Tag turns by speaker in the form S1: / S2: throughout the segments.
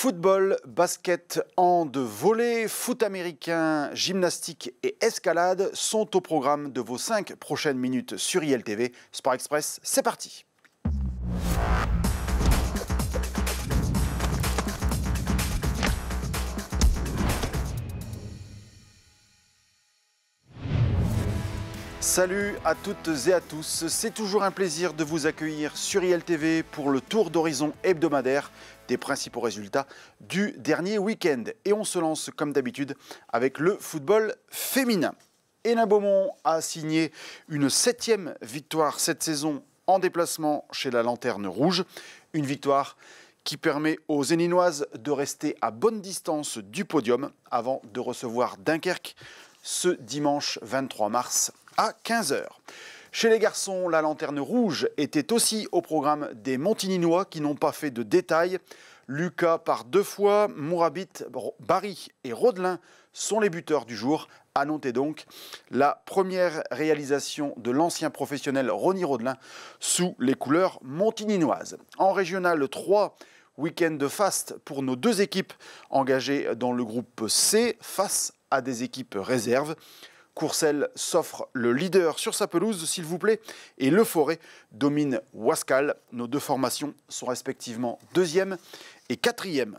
S1: Football, basket, hand, volley, foot américain, gymnastique et escalade sont au programme de vos 5 prochaines minutes sur ILTV. Sport Express, c'est parti! Salut à toutes et à tous, c'est toujours un plaisir de vous accueillir sur ILTV pour le tour d'horizon hebdomadaire des principaux résultats du dernier week-end. Et on se lance comme d'habitude avec le football féminin. Hénin Beaumont a signé une 7e victoire cette saison en déplacement chez la Lanterne Rouge. Une victoire qui permet aux Héninoises de rester à bonne distance du podium avant de recevoir Dunkerque ce dimanche 23 mars à 15 h. Chez les garçons, la Lanterne Rouge était aussi au programme des Montigninois qui n'ont pas fait de détails. Lucas par 2 fois, Mourabit, Barry et Rodelin sont les buteurs du jour. À noter donc la première réalisation de l'ancien professionnel Ronny Rodelin sous les couleurs montigninoises. En régional 3, week-end de faste pour nos 2 équipes engagées dans le groupe C face à des équipes réserves. Courcelles s'offre le leader sur sa pelouse, s'il vous plaît, et Le Forêt domine Wascal. Nos 2 formations sont respectivement 2e et 4e.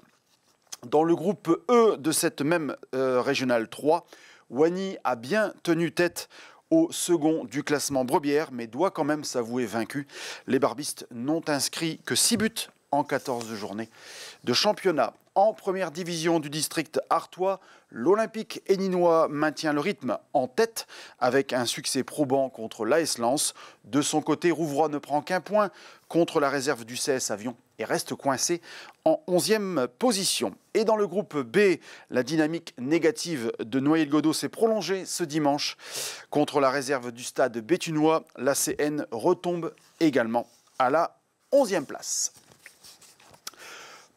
S1: Dans le groupe E de cette même régionale 3, Wany a bien tenu tête au second du classement brebière, mais doit quand même s'avouer vaincu. Les barbistes n'ont inscrit que 6 buts en 14 journées de championnat. En première division du district artois, l'Olympique héninois maintient le rythme en tête avec un succès probant contre l'AS Lens. De son côté, Rouvroy ne prend qu'un point contre la réserve du CS Avion et reste coincé en 11e position. Et dans le groupe B, la dynamique négative de Noyers-le-Godault s'est prolongée ce dimanche. Contre la réserve du stade béthunois, l'ACN retombe également à la 11e place.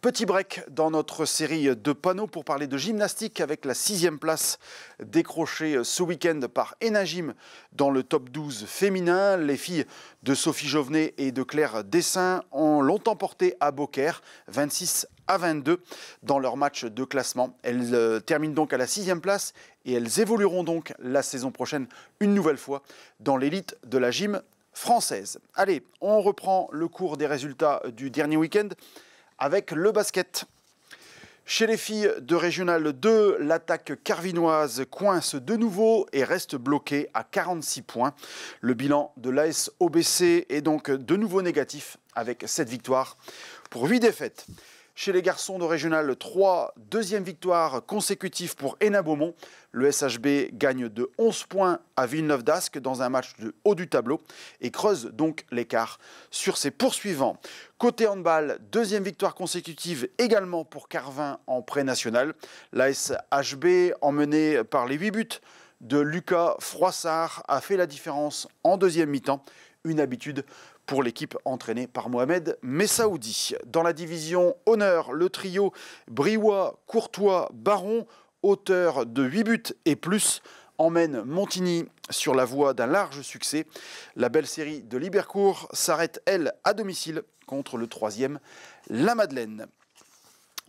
S1: Petit break dans notre série de panneaux pour parler de gymnastique avec la 6e place décrochée ce week-end par Hénin Gym dans le top 12 féminin. Les filles de Sophie Jovenet et de Claire Dessin l'ont emporté à Beaucaire 26-22 dans leur match de classement. Elles terminent donc à la 6e place et elles évolueront donc la saison prochaine une nouvelle fois dans l'élite de la gym française. Allez, on reprend le cours des résultats du dernier week-end avec le basket. Chez les filles de Régional 2, l'attaque carvinoise coince de nouveau et reste bloquée à 46 points. Le bilan de l'AS OBC est donc de nouveau négatif avec 7 victoires pour 8 défaites. Chez les garçons de Régional 3, 2e victoire consécutive pour Hénin Beaumont. Le SHB gagne de 11 points à Villeneuve d'Ascq dans un match de haut du tableau et creuse donc l'écart sur ses poursuivants. Côté handball, 2e victoire consécutive également pour Carvin en pré-national. La SHB, emmenée par les 8 buts de Lucas Froissart, a fait la différence en 2e mi-temps. Une habitude pour l'équipe entraînée par Mohamed Messaoudi. Dans la division honneur, le trio Briouat, Courtois, Baron, auteur de 8 buts et plus, emmène Montigny sur la voie d'un large succès. La belle série de Libercourt s'arrête, elle, à domicile contre le 3e, la Madeleine.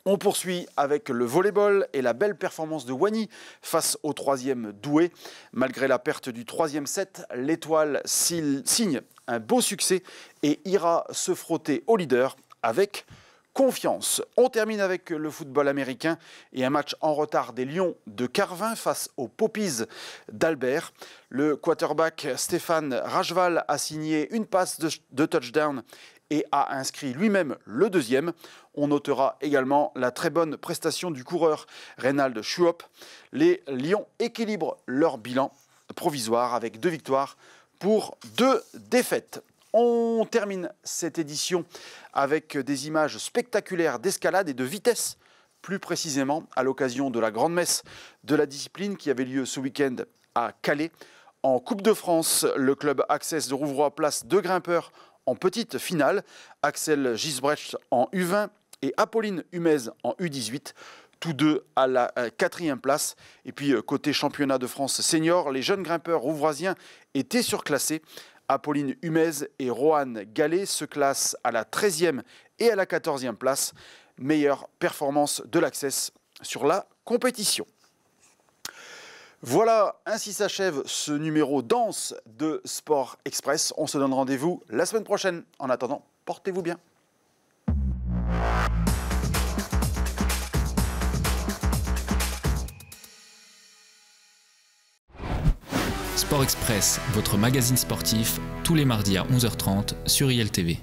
S1: On poursuit avec le volleyball et la belle performance de Wany face au 3e Douai. Malgré la perte du 3e set, l'étoile signe un beau succès et ira se frotter au leader avec confiance. On termine avec le football américain et un match en retard des Lions de Carvin face aux Poppies d'Albert. Le quarterback Stéphane Rajval a signé une passe de touchdown et a inscrit lui-même le 2e. On notera également la très bonne prestation du coureur Reynald Schuop. Les Lions équilibrent leur bilan provisoire avec 2 victoires pour 2 défaites. On termine cette édition avec des images spectaculaires d'escalade et de vitesse, plus précisément à l'occasion de la grande messe de la discipline qui avait lieu ce week-end à Calais. En Coupe de France, le club Access de Rouvroy place 2 grimpeurs en petite finale, Axel Gisbrecht en U20 et Apolline Humez en U18, tous deux à la 4e place. Et puis côté championnat de France senior, les jeunes grimpeurs rouvroisiens étaient surclassés. Apolline Humez et Rohan Gallet se classent à la 13e et à la 14e place. meilleure performance de l'Access sur la compétition. Voilà, ainsi s'achève ce numéro dense de Sport Express. On se donne rendez-vous la semaine prochaine. En attendant, portez-vous bien.
S2: Sport Express, votre magazine sportif, tous les mardis à 11h30 sur ILTV.